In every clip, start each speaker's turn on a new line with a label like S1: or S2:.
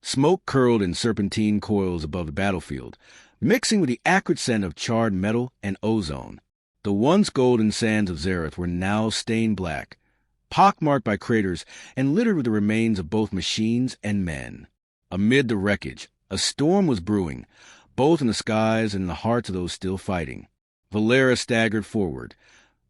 S1: Smoke curled in serpentine coils above the battlefield, mixing with the acrid scent of charred metal and ozone. The once golden sands of Zareth were now stained black, pockmarked by craters and littered with the remains of both machines and men. Amid the wreckage, a storm was brewing, both in the skies and in the hearts of those still fighting. Valera staggered forward,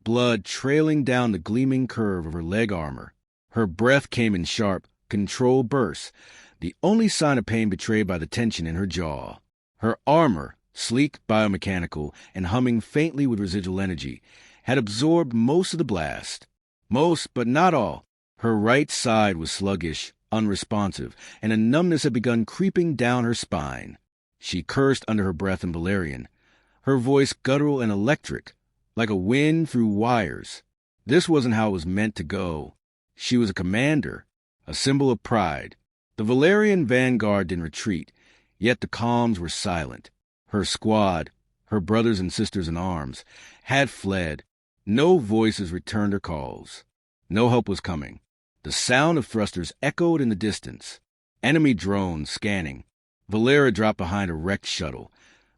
S1: blood trailing down the gleaming curve of her leg armor. Her breath came in sharp, controlled bursts, the only sign of pain betrayed by the tension in her jaw. Her armor, sleek, biomechanical, and humming faintly with residual energy, had absorbed most of the blast. Most, but not all. Her right side was sluggish, unresponsive, and a numbness had begun creeping down her spine. She cursed under her breath in Valerian, her voice guttural and electric, like a wind through wires. This wasn't how it was meant to go. She was a commander, a symbol of pride. The Valerian vanguard didn't retreat, yet the columns were silent. Her squad, her brothers and sisters in arms, had fled. No voices returned her calls. No help was coming. The sound of thrusters echoed in the distance. Enemy drones scanning. Valera dropped behind a wrecked shuttle,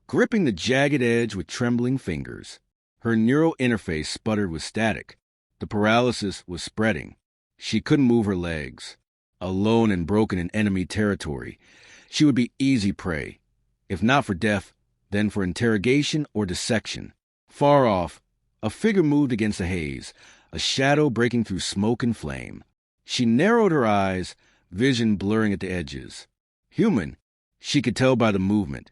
S1: gripping the jagged edge with trembling fingers. Her neural interface sputtered with static. The paralysis was spreading. She couldn't move her legs. Alone and broken in enemy territory, she would be easy prey. If not for death, then for interrogation or dissection. Far off, a figure moved against the haze, a shadow breaking through smoke and flame. She narrowed her eyes, vision blurring at the edges. Human, she could tell by the movement,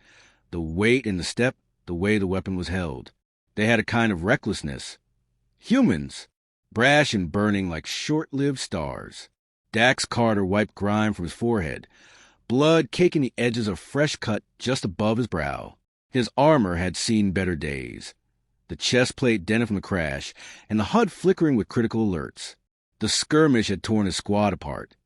S1: the weight in the step, the way the weapon was held. They had a kind of recklessness. Humans, brash and burning like short-lived stars. Dax Carter wiped grime from his forehead, blood caking the edges of fresh cut just above his brow. His armor had seen better days. The chest plate dented from the crash, and the HUD flickering with critical alerts. The skirmish had torn his squad apart.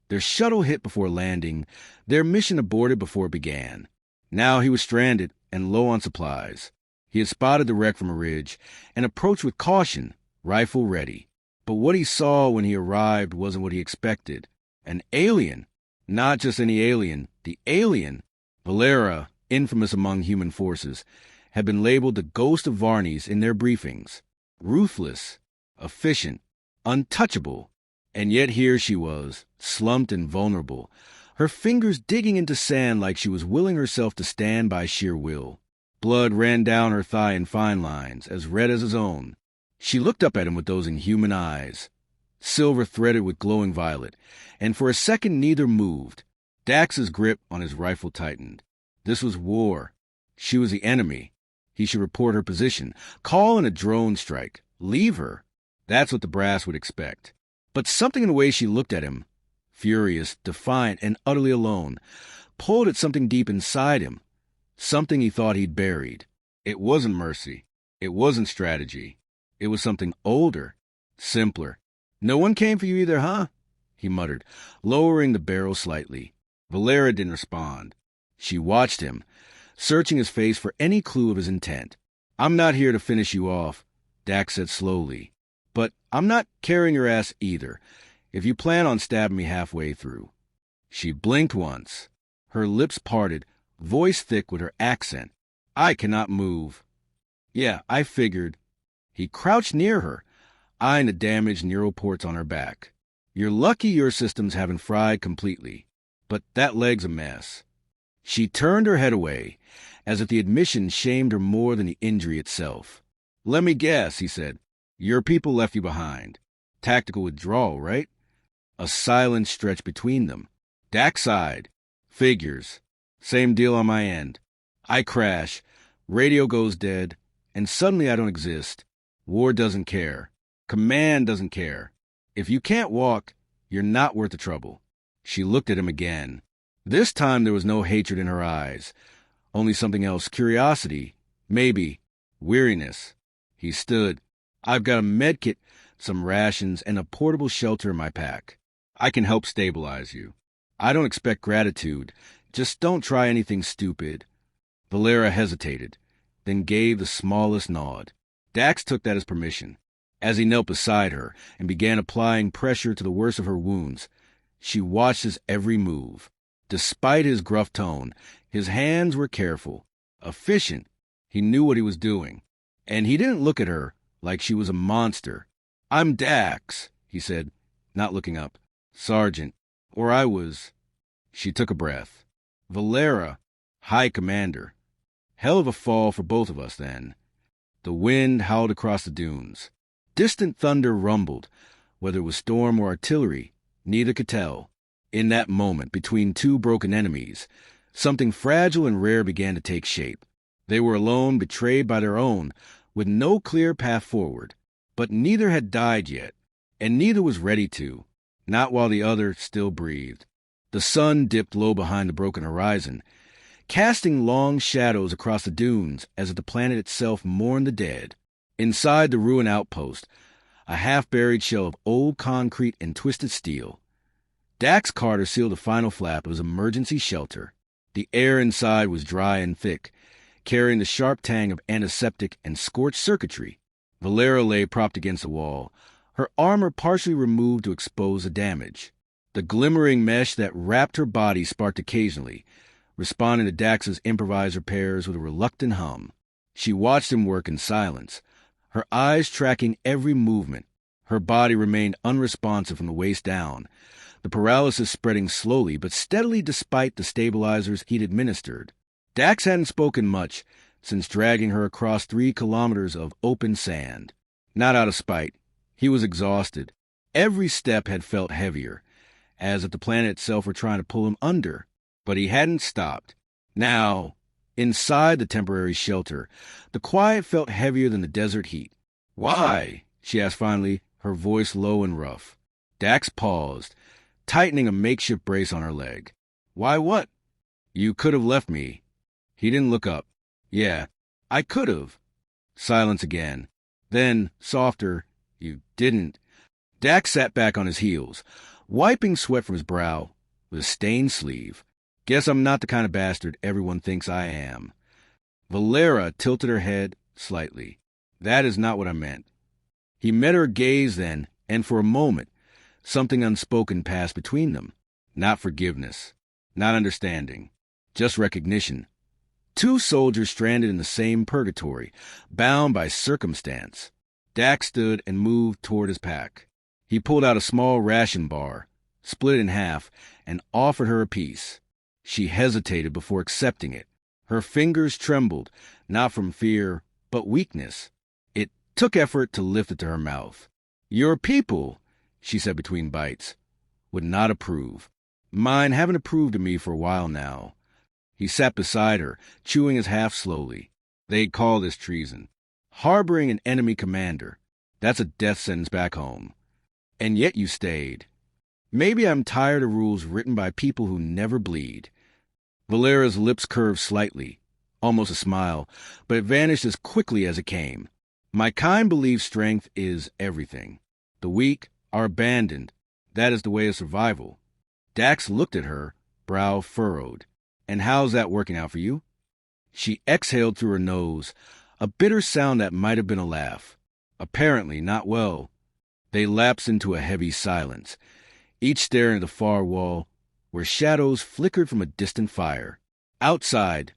S1: Their shuttle hit before landing, their mission aborted before it began. Now he was stranded and low on supplies. He had spotted the wreck from a ridge and approached with caution, rifle ready. But what he saw when he arrived wasn't what he expected. An alien. Not just any alien. The alien, Valera, infamous among human forces, had been labeled the ghost of Varnes in their briefings. Ruthless, efficient, untouchable. And yet here she was, slumped and vulnerable, her fingers digging into sand like she was willing herself to stand by sheer will. Blood ran down her thigh in fine lines, as red as his own. She looked up at him with those inhuman eyes, silver threaded with glowing violet, and for a second neither moved. Dax's grip on his rifle tightened. This was war. She was the enemy. He should report her position, call in a drone strike, leave her. That's what the brass would expect. But something in the way she looked at him, furious, defiant, and utterly alone, pulled at something deep inside him, something he thought he'd buried. It wasn't mercy. It wasn't strategy. It was something older, simpler. "No one came for you either, huh?" he muttered, lowering the barrel slightly. Valera didn't respond. She watched him, searching his face for any clue of his intent. "I'm not here to finish you off," Dax said slowly. "But I'm not carrying your ass either, if you plan on stabbing me halfway through." She blinked once, her lips parted, voice thick with her accent. "I cannot move." "Yeah, I figured." He crouched near her, eyeing the damaged neural ports on her back. "You're lucky your systems haven't fried completely, but that leg's a mess." She turned her head away, as if the admission shamed her more than the injury itself. "Let me guess," he said. "Your people left you behind. Tactical withdrawal, right?" A silence stretched between them. Dax sighed. "Figures. Same deal on my end. I crash, radio goes dead, and suddenly I don't exist. War doesn't care. Command doesn't care. If you can't walk, you're not worth the trouble." She looked at him again. This time there was no hatred in her eyes, only something else, curiosity, maybe, weariness. He stood. "I've got a med kit, some rations, and a portable shelter in my pack. I can help stabilize you. I don't expect gratitude. Just don't try anything stupid." Valera hesitated, then gave the smallest nod. Dax took that as permission. As he knelt beside her and began applying pressure to the worst of her wounds, she watched his every move. Despite his gruff tone, his hands were careful, efficient. He knew what he was doing. And he didn't look at her like she was a monster. "I'm Dax," he said, not looking up. "Sergeant. Or I was." She took a breath. "Valera, High Commander." Hell of a fall for both of us, then. The wind howled across the dunes. Distant thunder rumbled. Whether it was storm or artillery, neither could tell. In that moment, between two broken enemies, something fragile and rare began to take shape. They were alone, betrayed by their own, with no clear path forward. But neither had died yet, and neither was ready to, not while the other still breathed. The sun dipped low behind the broken horizon, casting long shadows across the dunes as if the planet itself mourned the dead. Inside the ruined outpost, a half-buried shell of old concrete and twisted steel. Dax Carter sealed the final flap of his emergency shelter. The air inside was dry and thick, carrying the sharp tang of antiseptic and scorched circuitry. Valera lay propped against the wall, her armor partially removed to expose the damage. The glimmering mesh that wrapped her body sparked occasionally, responding to Dax's improvised repairs with a reluctant hum. She watched him work in silence, her eyes tracking every movement. Her body remained unresponsive from the waist down, the paralysis spreading slowly but steadily despite the stabilizers he'd administered. Dax hadn't spoken much since dragging her across 3 kilometers of open sand. Not out of spite. He was exhausted. Every step had felt heavier, as if the planet itself were trying to pull him under. But he hadn't stopped. Now, inside the temporary shelter, the quiet felt heavier than the desert heat. "Why?" she asked finally, her voice low and rough. Dax paused, tightening a makeshift brace on her leg. "Why what?" "You could have left me." He didn't look up. "Yeah, I could have." Silence again. Then, softer, "You didn't." Dax sat back on his heels, wiping sweat from his brow with a stained sleeve. "Guess I'm not the kind of bastard everyone thinks I am." Valera tilted her head slightly. "That is not what I meant." He met her gaze then, and for a moment, something unspoken passed between them. Not forgiveness, not understanding, just recognition. Two soldiers stranded in the same purgatory, bound by circumstance. Dax stood and moved toward his pack. He pulled out a small ration bar, split it in half, and offered her a piece. She hesitated before accepting it. Her fingers trembled, not from fear, but weakness. It took effort to lift it to her mouth. "Your people," she said between bites, "would not approve. Mine haven't approved of me for a while now." He sat beside her, chewing his half slowly. "They'd call this treason. Harboring an enemy commander. That's a death sentence back home. And yet you stayed. Maybe I'm tired of rules written by people who never bleed." Valera's lips curved slightly, almost a smile, but it vanished as quickly as it came. "My kind believe strength is everything. The weak are abandoned. That is the way of survival." Dax looked at her, brow furrowed. "And how's that working out for you?" She exhaled through her nose, a bitter sound that might have been a laugh. "Apparently not well." They lapsed into a heavy silence, each staring at the far wall, where shadows flickered from a distant fire. Outside,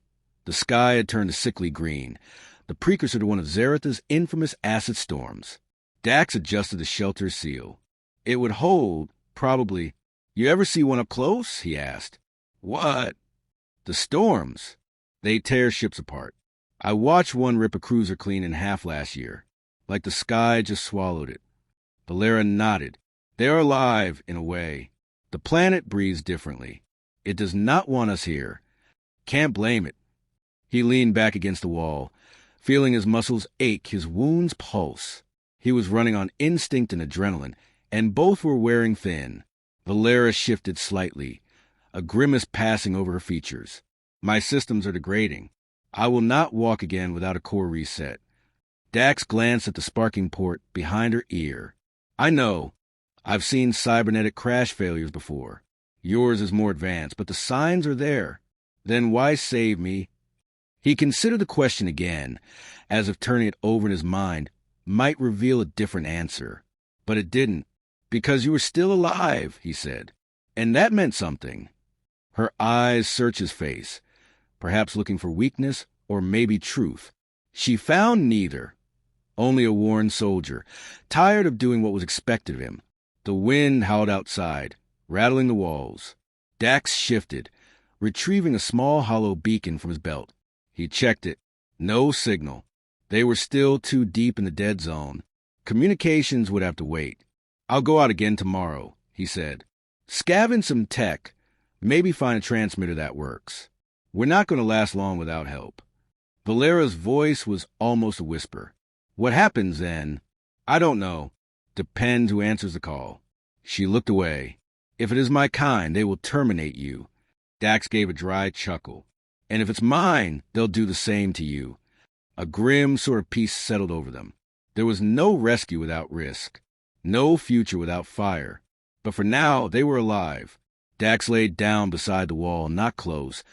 S1: the sky had turned a sickly green, the precursor to one of Zaretha's infamous acid storms. Dax adjusted the shelter seal. "It would hold, probably." "You ever see one up close?" he asked. "What?" "The storms. They tear ships apart. I watched one rip a cruiser clean in half last year, like the sky just swallowed it." Valera nodded. "They are alive, in a way. The planet breathes differently. It does not want us here. Can't blame it." He leaned back against the wall, feeling his muscles ache, his wounds pulse. He was running on instinct and adrenaline, and both were wearing thin. Valera shifted slightly, a grimace passing over her features. "My systems are degrading. I will not walk again without a core reset." Dax glanced at the sparking port behind her ear. "I know. I've seen cybernetic crash failures before. Yours is more advanced, but the signs are there. Then why save me?" He considered the question again, as if turning it over in his mind might reveal a different answer. But it didn't. "Because you were still alive," he said. "And that meant something." Her eyes searched his face, perhaps looking for weakness or maybe truth. She found neither, only a worn soldier, tired of doing what was expected of him. The wind howled outside, rattling the walls. Dax shifted, retrieving a small hollow beacon from his belt. He checked it. No signal. They were still too deep in the dead zone. Communications would have to wait. "I'll go out again tomorrow," he said. "Scavenge some tech. Maybe find a transmitter that works. We're not going to last long without help." Valera's voice was almost a whisper. "What happens then?" "I don't know. Depends who answers the call." She looked away. "If it is my kind, they will terminate you." Dax gave a dry chuckle. "And if it's mine, they'll do the same to you." A grim sort of peace settled over them. There was no rescue without risk, no future without fire. But for now, they were alive. Dax laid down beside the wall, not close,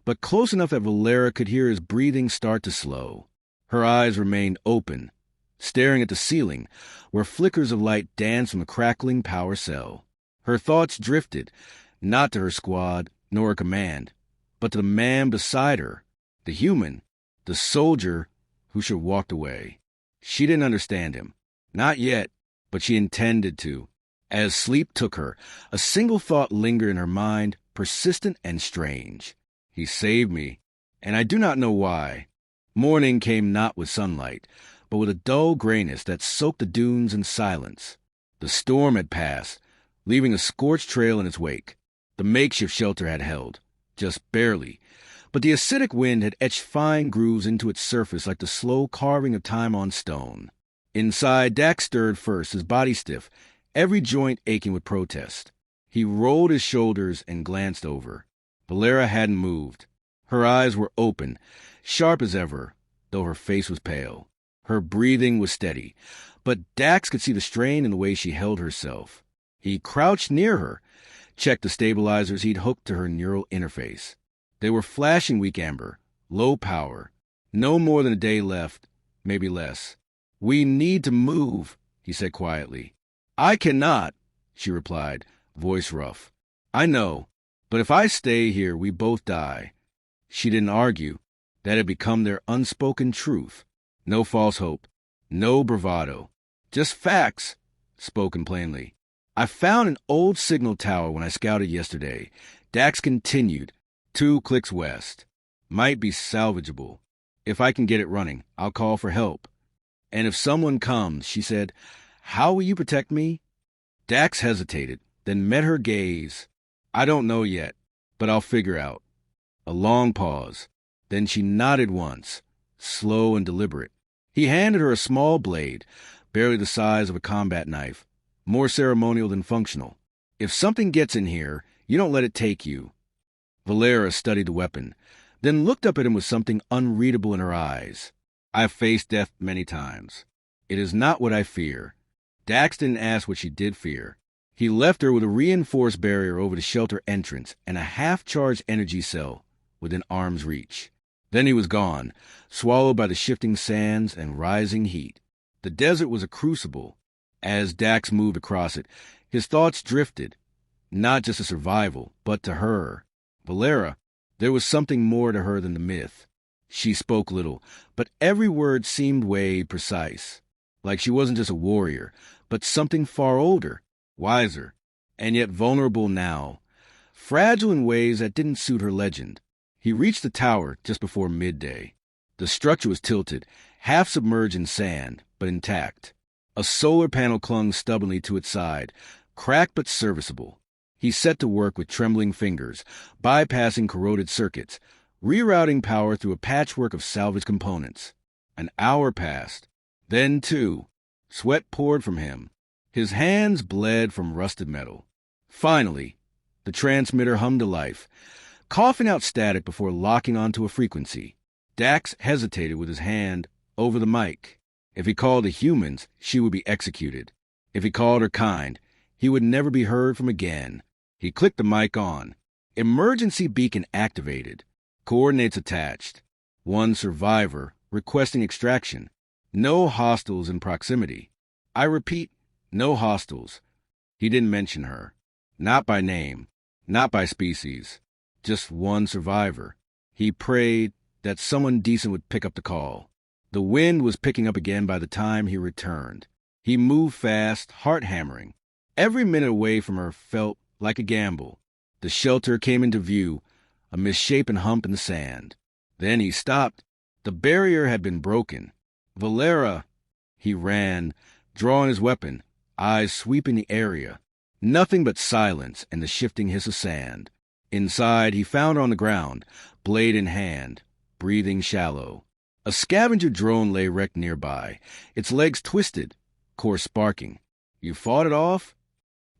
S1: but close enough that Valera could hear his breathing start to slow. Her eyes remained open, staring at the ceiling, where flickers of light danced from the crackling power cell. Her thoughts drifted, not to her squad, nor her command, but to the man beside her, the human, the soldier who should have walked away. She didn't understand him. Not yet, but she intended to. As sleep took her, a single thought lingered in her mind, persistent and strange. He saved me, and I do not know why. Morning came not with sunlight, but with a dull grayness that soaked the dunes in silence. The storm had passed, leaving a scorched trail in its wake. The makeshift shelter had held, just barely, but the acidic wind had etched fine grooves into its surface like the slow carving of time on stone. Inside, Dax stirred first, his body stiff, every joint aching with protest. He rolled his shoulders and glanced over. Valera hadn't moved. Her eyes were open, sharp as ever, though her face was pale. Her breathing was steady, but Dax could see the strain in the way she held herself. He crouched near her, checked the stabilizers he'd hooked to her neural interface. They were flashing weak amber, low power, no more than a day left, maybe less. "We need to move," he said quietly. "I cannot," she replied, voice rough. "I know, but if I stay here, we both die." She didn't argue. That had become their unspoken truth. No false hope, no bravado, just facts, spoken plainly. "I found an old signal tower when I scouted yesterday." Dax continued, 2 clicks west. "Might be salvageable. If I can get it running, I'll call for help. And if someone comes," she said, "how will you protect me?" Dax hesitated, then met her gaze. "I don't know yet, but I'll figure out." A long pause. Then she nodded once, slow and deliberate. He handed her a small blade, barely the size of a combat knife, more ceremonial than functional. "If something gets in here, you don't let it take you." Valera studied the weapon, then looked up at him with something unreadable in her eyes. "I've faced death many times. It is not what I fear." Dax didn't ask what she did fear. He left her with a reinforced barrier over the shelter entrance and a half-charged energy cell within arm's reach. Then he was gone, swallowed by the shifting sands and rising heat. The desert was a crucible. As Dax moved across it, his thoughts drifted, not just to survival, but to her. Valera, there was something more to her than the myth. She spoke little, but every word seemed weighed precise, like she wasn't just a warrior, but something far older, wiser, and yet vulnerable now, fragile in ways that didn't suit her legend. He reached the tower just before midday. The structure was tilted, half submerged in sand, but intact. A solar panel clung stubbornly to its side, cracked but serviceable. He set to work with trembling fingers, bypassing corroded circuits, rerouting power through a patchwork of salvaged components. An hour passed. Then 2. Sweat poured from him. His hands bled from rusted metal. Finally, the transmitter hummed to life, coughing out static before locking onto a frequency. Dax hesitated with his hand over the mic. If he called the humans, she would be executed. If he called her kind, he would never be heard from again. He clicked the mic on. Emergency beacon activated. Coordinates attached. One survivor requesting extraction. No hostiles in proximity. I repeat, no hostiles. He didn't mention her. Not by name. Not by species. just one survivor. He prayed that someone decent would pick up the call. The wind was picking up again by the time he returned. He moved fast, heart hammering. Every minute away from her felt like a gamble. The shelter came into view, a misshapen hump in the sand. Then he stopped. The barrier had been broken. Valera! He ran, drawing his weapon, eyes sweeping the area. Nothing but silence and the shifting hiss of sand. Inside, he found her on the ground, blade in hand, breathing shallow. A scavenger drone lay wrecked nearby, its legs twisted, core sparking. "You fought it off?"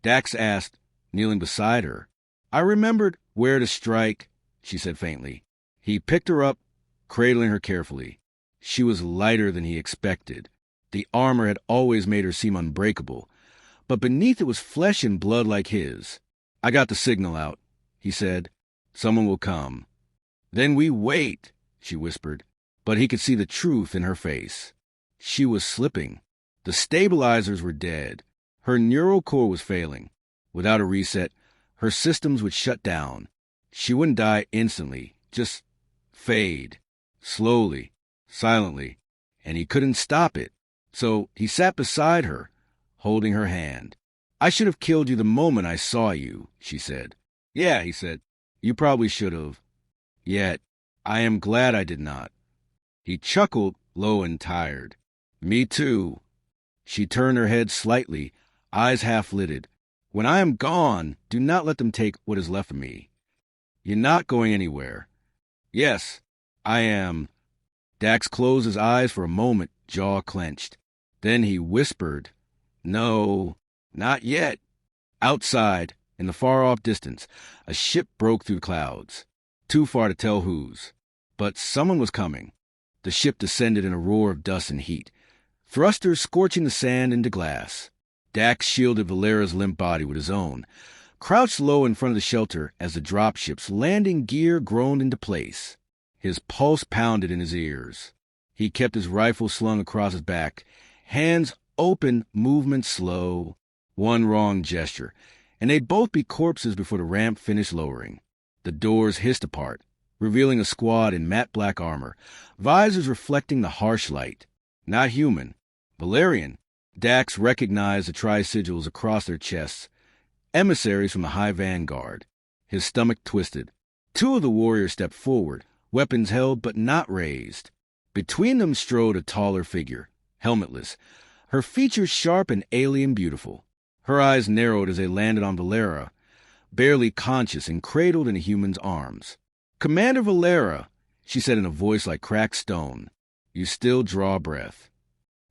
S1: Dax asked, kneeling beside her. "I remembered where to strike," she said faintly. He picked her up, cradling her carefully. She was lighter than he expected. The armor had always made her seem unbreakable, but beneath it was flesh and blood like his. "I got the signal out," he said. "Someone will come." "Then we wait," she whispered, but he could see the truth in her face. She was slipping. The stabilizers were dead. Her neural core was failing. Without a reset, her systems would shut down. She wouldn't die instantly, just fade. Slowly, silently. And he couldn't stop it. So he sat beside her, holding her hand. "I should have killed you the moment I saw you," she said. "Yeah," he said. "You probably should have. Yet, I am glad I did not." He chuckled, low and tired. "Me too." She turned her head slightly, eyes half-lidded. "When I am gone, do not let them take what is left of me." "You're not going anywhere." "Yes, I am." Dax closed his eyes for a moment, jaw clenched. Then he whispered, "No, not yet." Outside, in the far-off distance, a ship broke through the clouds. Too far to tell whose. But someone was coming. The ship descended in a roar of dust and heat, thrusters scorching the sand into glass. Dax shielded Valera's limp body with his own, crouched low in front of the shelter as the dropship's landing gear groaned into place. His pulse pounded in his ears. He kept his rifle slung across his back, hands open, movement slow. One wrong gesture, and they'd both be corpses before the ramp finished lowering. The doors hissed apart, revealing a squad in matte black armor, visors reflecting the harsh light. Not human. Valerian. Dax recognized the tri-sigils across their chests, emissaries from the High Vanguard. His stomach twisted. Two of the warriors stepped forward, weapons held but not raised. Between them strode a taller figure, helmetless, her features sharp and alien beautiful. Her eyes narrowed as they landed on Valera, barely conscious and cradled in a human's arms. "Commander Valera," she said in a voice like cracked stone. "You still draw breath."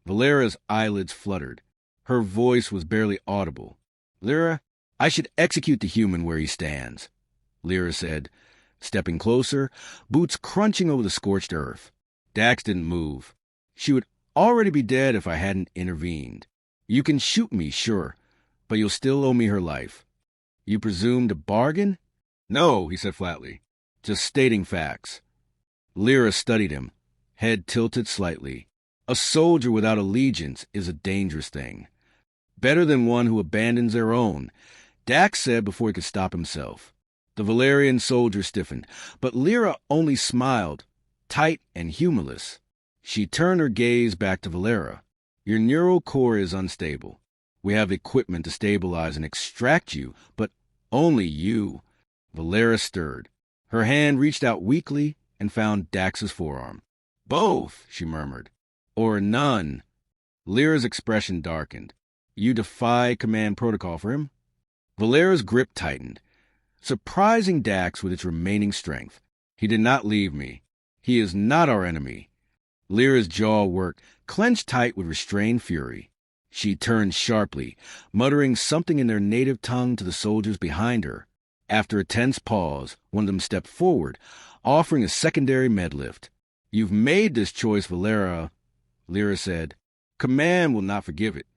S1: Valera's eyelids fluttered. Her voice was barely audible. "Lyra, I should execute the human where he stands," Lyra said, stepping closer, boots crunching over the scorched earth. Dax didn't move. "She would already be dead if I hadn't intervened. You can shoot me, sure, but you'll still owe me her life." "You presume to bargain?" "No," he said flatly. "Just stating facts." Lyra studied him, head tilted slightly. A soldier without allegiance is a dangerous thing. Better than one who abandons their own, Dax said before he could stop himself. The Valerian soldier stiffened, but Lyra only smiled, tight and humorless. She turned her gaze back to Valera. "Your neural core is unstable. We have equipment to stabilize and extract you, but only you." Valera stirred. Her hand reached out weakly and found Dax's forearm. "Both," she murmured. "Or none." Lyra's expression darkened. "You defy command protocol for him?" Valera's grip tightened, surprising Dax with its remaining strength. "He did not leave me. He is not our enemy." Lyra's jaw worked, clenched tight with restrained fury. She turned sharply, muttering something in their native tongue to the soldiers behind her. After a tense pause, one of them stepped forward, offering a secondary medlift. "You've made this choice, Valera," Lyra said. "Command will not forgive it."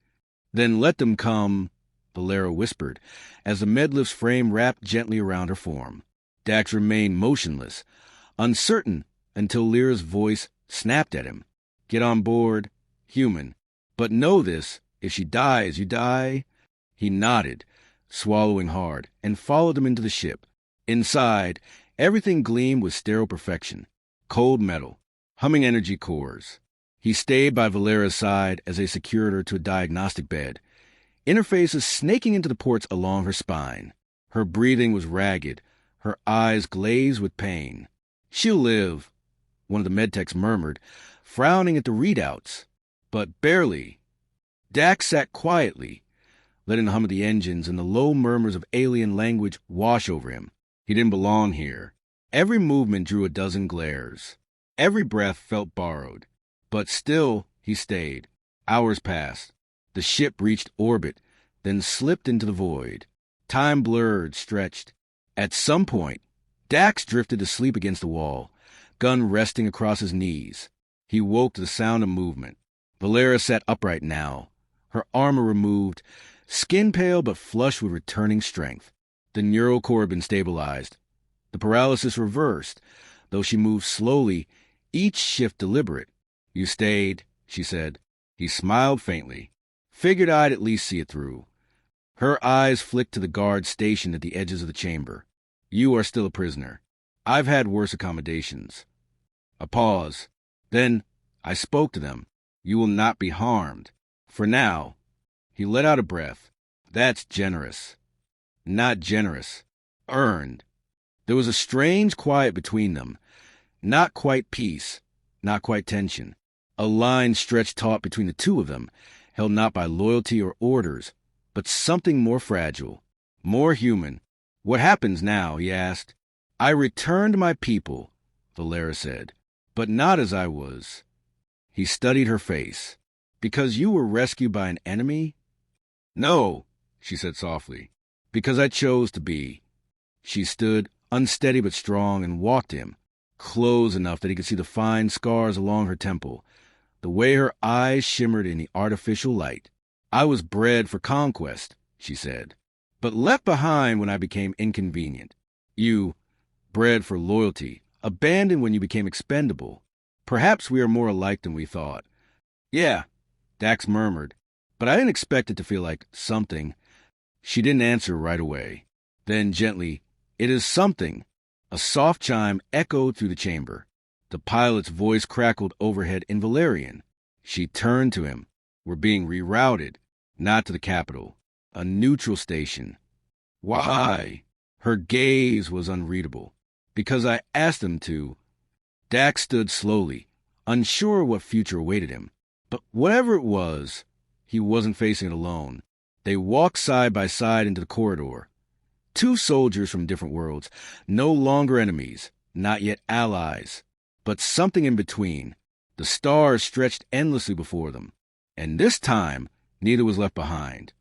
S1: "Then let them come," Valera whispered, as the medlift's frame wrapped gently around her form. Dax remained motionless, uncertain until Lyra's voice snapped at him. "Get on board, human. But know this, if she dies, you die." He nodded, swallowing hard, and followed them into the ship. Inside, Everything gleamed with sterile perfection. Cold metal, humming energy cores. He stayed by Valera's side as they secured her to a diagnostic bed, interfaces snaking into the ports along her spine. Her breathing was ragged, her eyes glazed with pain. "She'll live," one of the medtechs murmured, frowning at the readouts. But barely. Dax sat quietly, letting the hum of the engines and the low murmurs of alien language wash over him. He didn't belong here. Every movement drew a dozen glares. Every breath felt borrowed. But still, he stayed. Hours passed. The ship reached orbit, then slipped into the void. Time blurred, stretched. At some point, Dax drifted to sleep against the wall, gun resting across his knees. He woke to the sound of movement. Valera sat upright now, her armor removed, skin pale but flush with returning strength. The neural core had been stabilized. The paralysis reversed, though she moved slowly, each shift deliberate. "You stayed," she said. He smiled faintly. Figured I'd at least see it through. Her eyes flicked to the guards stationed at the edges of the chamber. "You are still a prisoner. I've had worse accommodations." A pause. Then I spoke to them. "You will not be harmed. For now." He let out a breath. "That's generous." Not generous. Earned. There was a strange quiet between them. Not quite peace. Not quite tension. A line stretched taut between the two of them, held not by loyalty or orders, but something more fragile, more human. "What happens now?" he asked. "I returned my people," Valera said, "but not as I was." He studied her face. "Because you were rescued by an enemy?" "No," she said softly. "Because I chose to be." She stood, unsteady but strong, and walked him, close enough that he could see the fine scars along her temple, the way her eyes shimmered in the artificial light. "I was bred for conquest," she said, "but left behind when I became inconvenient. You, bred for loyalty, abandoned when you became expendable. Perhaps we are more alike than we thought." "Yeah," Dax murmured, "but I didn't expect it to feel like something." She didn't answer right away. Then gently, "It is something." A soft chime echoed through the chamber. The pilot's voice crackled overhead in Valerian. She turned to him. "We're being rerouted, not to the capital. A neutral station." "Why?" Her gaze was unreadable. "Because I asked them to." Dax stood slowly, unsure what future awaited him. But whatever it was, he wasn't facing it alone. They walked side by side into the corridor. Two soldiers from different worlds, no longer enemies, not yet allies, but something in between. The stars stretched endlessly before them, and this time neither was left behind.